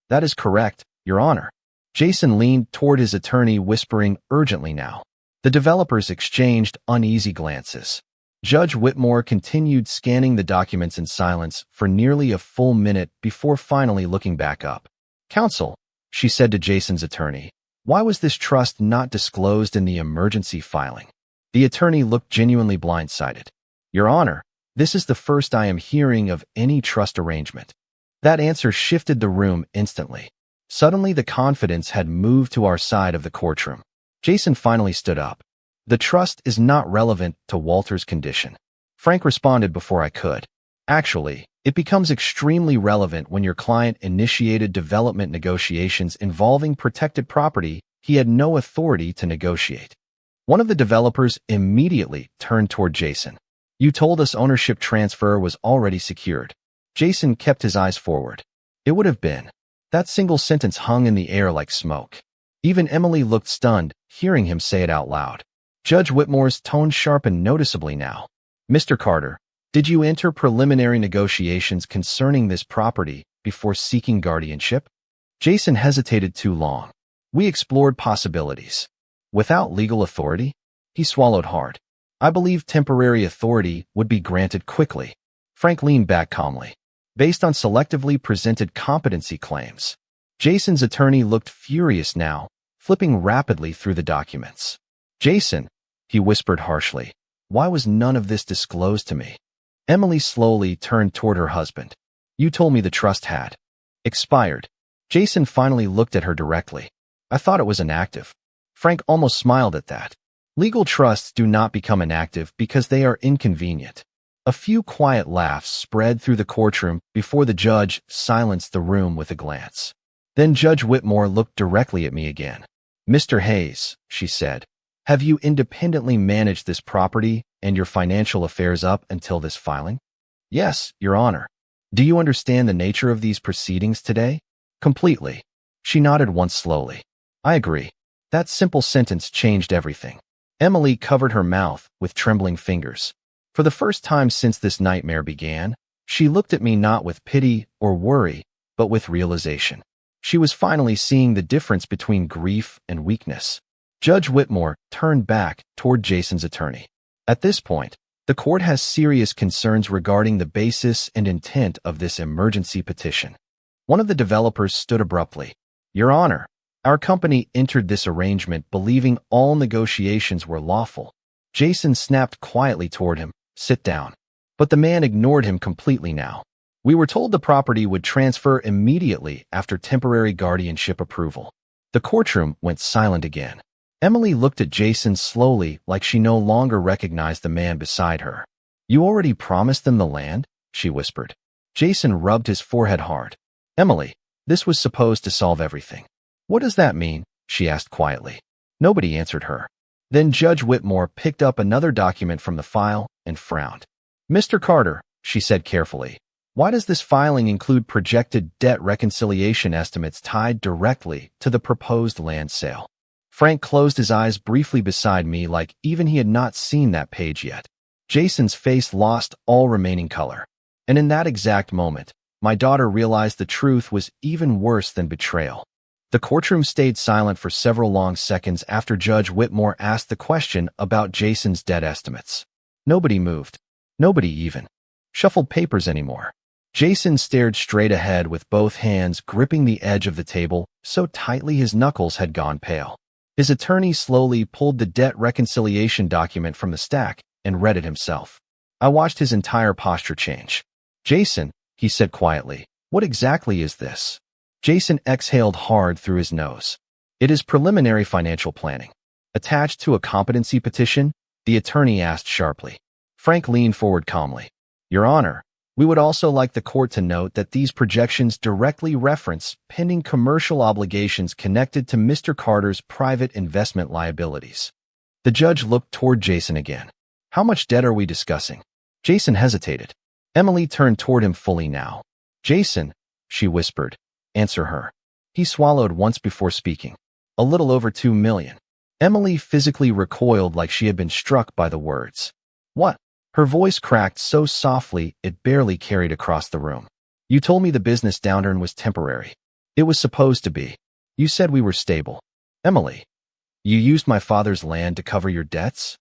"That is correct, Your Honor." Jason leaned toward his attorney, whispering urgently now. The developers exchanged uneasy glances. Judge Whitmore continued scanning the documents in silence for nearly a full minute before finally looking back up. "Counsel," she said to Jason's attorney, "why was this trust not disclosed in the emergency filing?" The attorney looked genuinely blindsided. "Your Honor, This is the first I am hearing of any trust arrangement. That answer shifted the room instantly. Suddenly, the confidence had moved to our side of the courtroom. Jason finally stood up. The trust is not relevant to Walter's condition. Frank responded before I could. Actually, it becomes extremely relevant when your client initiated development negotiations involving protected property he had no authority to negotiate. One of the developers immediately turned toward Jason. You told us ownership transfer was already secured. Jason kept his eyes forward. It would have been. That single sentence hung in the air like smoke. Even Emily looked stunned, hearing him say it out loud. Judge Whitmore's tone sharpened noticeably now. Mr. Carter, did you enter preliminary negotiations concerning this property before seeking guardianship? Jason hesitated too long. We explored possibilities. Without legal authority? He swallowed hard. I believe temporary authority would be granted quickly. Frank leaned back calmly. Based on selectively presented competency claims. Jason's attorney looked furious now, flipping rapidly through the documents. Jason, he whispered harshly, why was none of this disclosed to me? Emily slowly turned toward her husband. You told me the trust had expired. Jason finally looked at her directly. I thought it was inactive. Frank almost smiled at that. Legal trusts do not become inactive because they are inconvenient. A few quiet laughs spread through the courtroom before the judge silenced the room with a glance. Then Judge Whitmore looked directly at me again. Mr. Hayes, she said, have you independently managed this property and your financial affairs up until this filing? Yes, Your Honor. Do you understand the nature of these proceedings today? Completely. She nodded once slowly. I agree. That simple sentence changed everything. Emily covered her mouth with trembling fingers. For the first time since this nightmare began, she looked at me not with pity or worry, but with realization. She was finally seeing the difference between grief and weakness. Judge Whitmore turned back toward Jason's attorney. At this point, the court has serious concerns regarding the basis and intent of this emergency petition. One of the developers stood abruptly. Your Honor, our company entered this arrangement believing all negotiations were lawful. Jason snapped quietly toward him. Sit down. But the man ignored him completely now. We were told the property would transfer immediately after temporary guardianship approval. The courtroom went silent again. Emily looked at Jason slowly like she no longer recognized the man beside her. You already promised them the land? She whispered. Jason rubbed his forehead hard. Emily, this was supposed to solve everything. What does that mean? She asked quietly. Nobody answered her. Then Judge Whitmore picked up another document from the file and frowned. Mr. Carter, she said carefully, why does this filing include projected debt reconciliation estimates tied directly to the proposed land sale? Frank closed his eyes briefly beside me like even he had not seen that page yet. Jason's face lost all remaining color. And in that exact moment, my daughter realized the truth was even worse than betrayal. The courtroom stayed silent for several long seconds after Judge Whitmore asked the question about Jason's debt estimates. Nobody moved. Nobody even shuffled papers anymore. Jason stared straight ahead with both hands gripping the edge of the table so tightly his knuckles had gone pale. His attorney slowly pulled the debt reconciliation document from the stack and read it himself. I watched his entire posture change. Jason, he said quietly, what exactly is this? Jason exhaled hard through his nose. It is preliminary financial planning. Attached to a competency petition, the attorney asked sharply. Frank leaned forward calmly. Your Honor, we would also like the court to note that these projections directly reference pending commercial obligations connected to Mr. Carter's private investment liabilities. The judge looked toward Jason again. How much debt are we discussing? Jason hesitated. Emily turned toward him fully now. Jason, she whispered, answer her. He swallowed once before speaking. A little over 2 million. Emily physically recoiled like she had been struck by the words. What? Her voice cracked so softly it barely carried across the room. You told me the business downturn was temporary. It was supposed to be. You said we were stable. Emily, you used my father's land to cover your debts?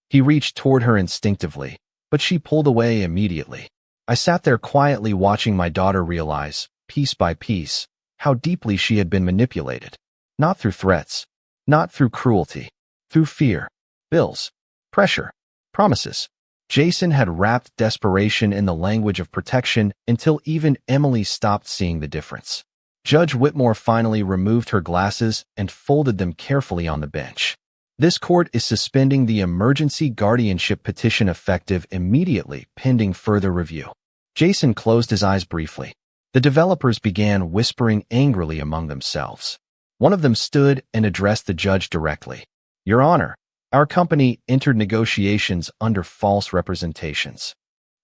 He reached toward her instinctively, but she pulled away immediately. I sat there quietly watching my daughter realize, piece by piece, how deeply she had been manipulated. Not through threats, not through cruelty, through fear, bills, pressure, promises. Jason had wrapped desperation in the language of protection until even Emily stopped seeing the difference. Judge Whitmore finally removed her glasses and folded them carefully on the bench. This court is suspending the emergency guardianship petition effective immediately, pending further review. Jason closed his eyes briefly. The developers began whispering angrily among themselves. One of them stood and addressed the judge directly. "Your Honor, our company entered negotiations under false representations."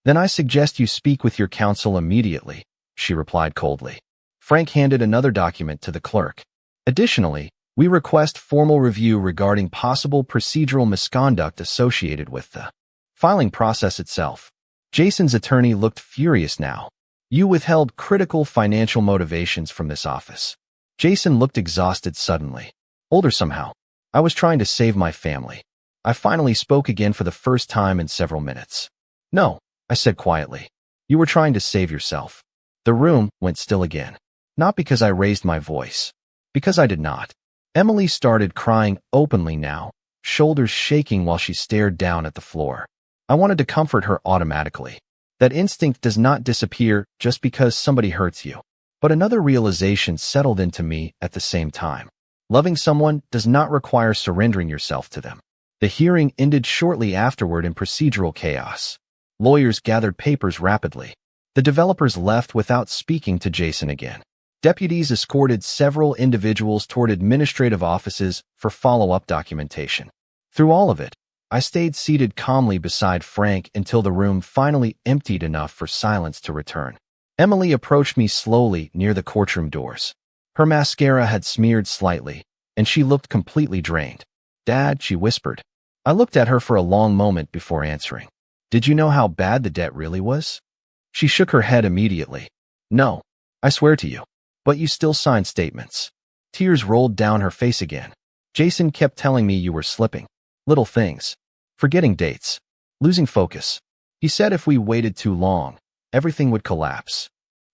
"Then I suggest you speak with your counsel immediately," she replied coldly. Frank handed another document to the clerk. "Additionally, we request formal review regarding possible procedural misconduct associated with the filing process itself." Jason's attorney looked furious now. "You withheld critical financial motivations from this office." Jason looked exhausted suddenly. "Older somehow. I was trying to save my family." I finally spoke again for the first time in several minutes. "No," I said quietly. "You were trying to save yourself." The room went still again. Not because I raised my voice. Because I did not. Emily started crying openly now, shoulders shaking while she stared down at the floor. I wanted to comfort her automatically. That instinct does not disappear just because somebody hurts you. But another realization settled into me at the same time. Loving someone does not require surrendering yourself to them. The hearing ended shortly afterward in procedural chaos. Lawyers gathered papers rapidly. The developers left without speaking to Jason again. Deputies escorted several individuals toward administrative offices for follow-up documentation. Through all of it, I stayed seated calmly beside Frank until the room finally emptied enough for silence to return. Emily approached me slowly near the courtroom doors. Her mascara had smeared slightly, and she looked completely drained. "Dad," she whispered. I looked at her for a long moment before answering. "Did you know how bad the debt really was?" She shook her head immediately. "No, I swear to you. But you still signed statements." Tears rolled down her face again. "Jason kept telling me you were slipping. Little things. Forgetting dates. Losing focus. He said if we waited too long, everything would collapse."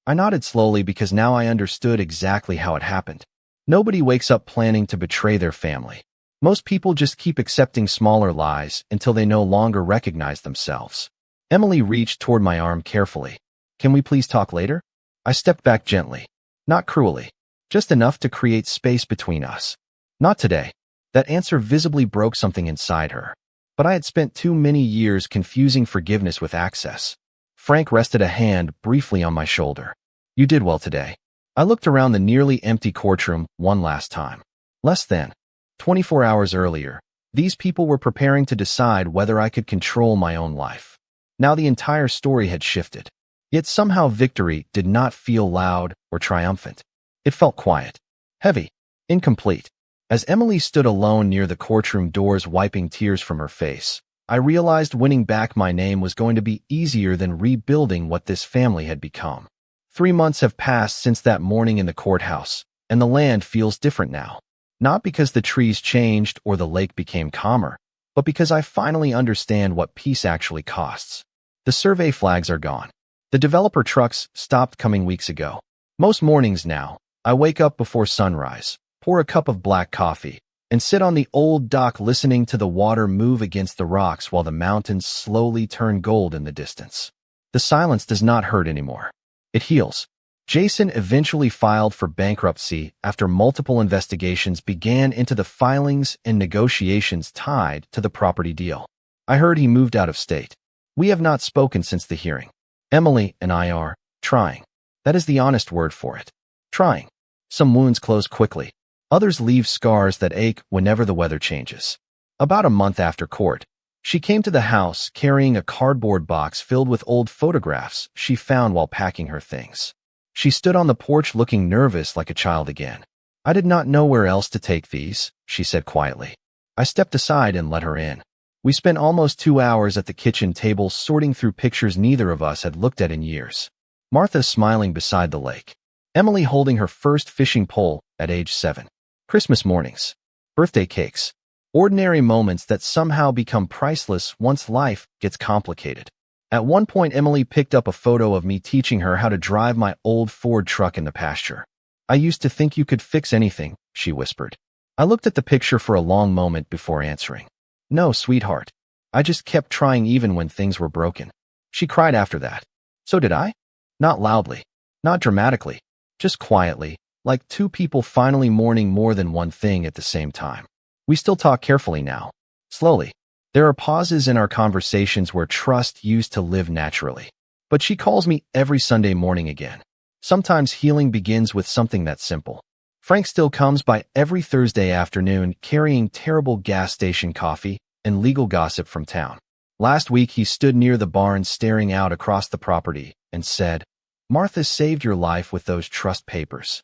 I nodded slowly because now I understood exactly how it happened. Nobody wakes up planning to betray their family. Most people just keep accepting smaller lies until they no longer recognize themselves. Emily reached toward my arm carefully. "Can we please talk later?" I stepped back gently. Not cruelly. Just enough to create space between us. "Not today." That answer visibly broke something inside her. But I had spent too many years confusing forgiveness with access. Frank rested a hand briefly on my shoulder. "You did well today." I looked around the nearly empty courtroom one last time. Less than 24 hours earlier, these people were preparing to decide whether I could control my own life. Now the entire story had shifted. Yet somehow victory did not feel loud or triumphant. It felt quiet, heavy, incomplete. As Emily stood alone near the courtroom doors wiping tears from her face, I realized winning back my name was going to be easier than rebuilding what this family had become. 3 months have passed since that morning in the courthouse, and the land feels different now. Not because the trees changed or the lake became calmer, but because I finally understand what peace actually costs. The survey flags are gone. The developer trucks stopped coming weeks ago. Most mornings now, I wake up before sunrise, pour a cup of black coffee, and sit on the old dock listening to the water move against the rocks while the mountains slowly turn gold in the distance. The silence does not hurt anymore. It heals. Jason eventually filed for bankruptcy after multiple investigations began into the filings and negotiations tied to the property deal. I heard he moved out of state. We have not spoken since the hearing. Emily and I are trying. That is the honest word for it. Trying. Some wounds close quickly. Others leave scars that ache whenever the weather changes. About a month after court, she came to the house carrying a cardboard box filled with old photographs she found while packing her things. She stood on the porch looking nervous like a child again. "I did not know where else to take these," she said quietly. I stepped aside and let her in. We spent almost 2 hours at the kitchen table sorting through pictures neither of us had looked at in years. Martha smiling beside the lake. Emily holding her first fishing pole at age 7. Christmas mornings. Birthday cakes. Ordinary moments that somehow become priceless once life gets complicated. At one point, Emily picked up a photo of me teaching her how to drive my old Ford truck in the pasture. "I used to think you could fix anything," she whispered. I looked at the picture for a long moment before answering. "No, sweetheart. I just kept trying even when things were broken. She cried after that. So did I? Not loudly, not dramatically, just quietly, like two people finally mourning more than one thing at the same time. We still talk carefully now, slowly. There are pauses in our conversations where trust used to live naturally. But she calls me every Sunday morning again. Sometimes healing begins with something that simple. Frank still comes by every Thursday afternoon carrying terrible gas station coffee and legal gossip from town. Last week he stood near the barn staring out across the property and said, "Martha saved your life with those trust papers."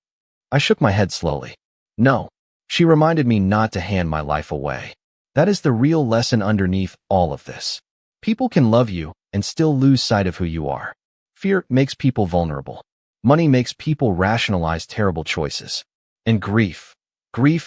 I shook my head slowly. No, she reminded me not to hand my life away. That is the real lesson underneath all of this. People can love you and still lose sight of who you are. Fear makes people vulnerable. Money makes people rationalize terrible choices. And grief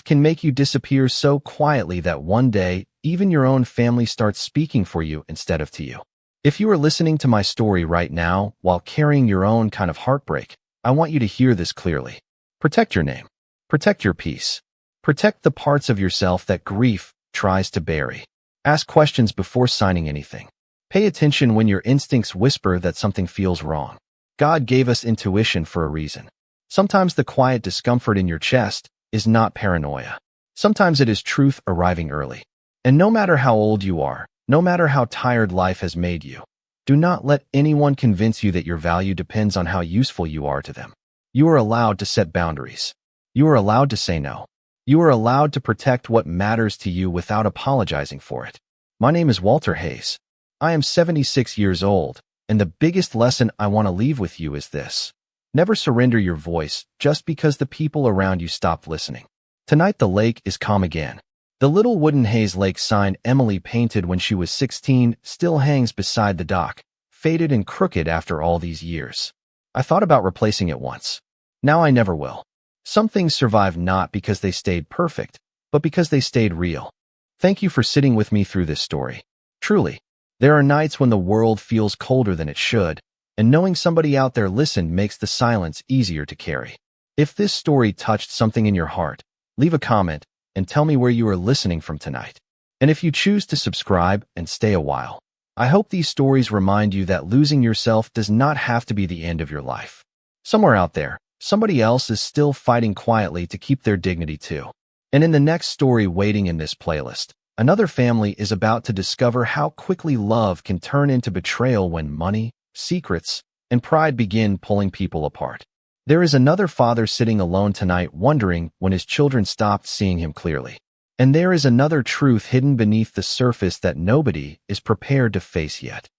can make you disappear so quietly that one day, even your own family starts speaking for you instead of to you. If you are listening to my story right now while carrying your own kind of heartbreak, I want you to hear this clearly. Protect your name. Protect your peace. Protect the parts of yourself that grief tries to bury. Ask questions before signing anything. Pay attention when your instincts whisper that something feels wrong. God gave us intuition for a reason. Sometimes the quiet discomfort in your chest is not paranoia. Sometimes it is truth arriving early. And no matter how old you are, no matter how tired life has made you, do not let anyone convince you that your value depends on how useful you are to them. You are allowed to set boundaries. You are allowed to say no. You are allowed to protect what matters to you without apologizing for it. My name is Walter Hayes. I am 76 years old, and the biggest lesson I want to leave with you is this. Never surrender your voice just because the people around you stopped listening. Tonight the lake is calm again. The little wooden Hayes Lake sign Emily painted when she was 16 still hangs beside the dock, faded and crooked after all these years. I thought about replacing it once. Now I never will. Some things survive not because they stayed perfect, but because they stayed real. Thank you for sitting with me through this story. Truly, there are nights when the world feels colder than it should, and knowing somebody out there listened makes the silence easier to carry. If this story touched something in your heart, leave a comment and tell me where you are listening from tonight. And if you choose to subscribe and stay a while, I hope these stories remind you that losing yourself does not have to be the end of your life. Somewhere out there, somebody else is still fighting quietly to keep their dignity too. And in the next story waiting in this playlist, another family is about to discover how quickly love can turn into betrayal when money, secrets, and pride begin pulling people apart. There is another father sitting alone tonight wondering when his children stopped seeing him clearly. And there is another truth hidden beneath the surface that nobody is prepared to face yet.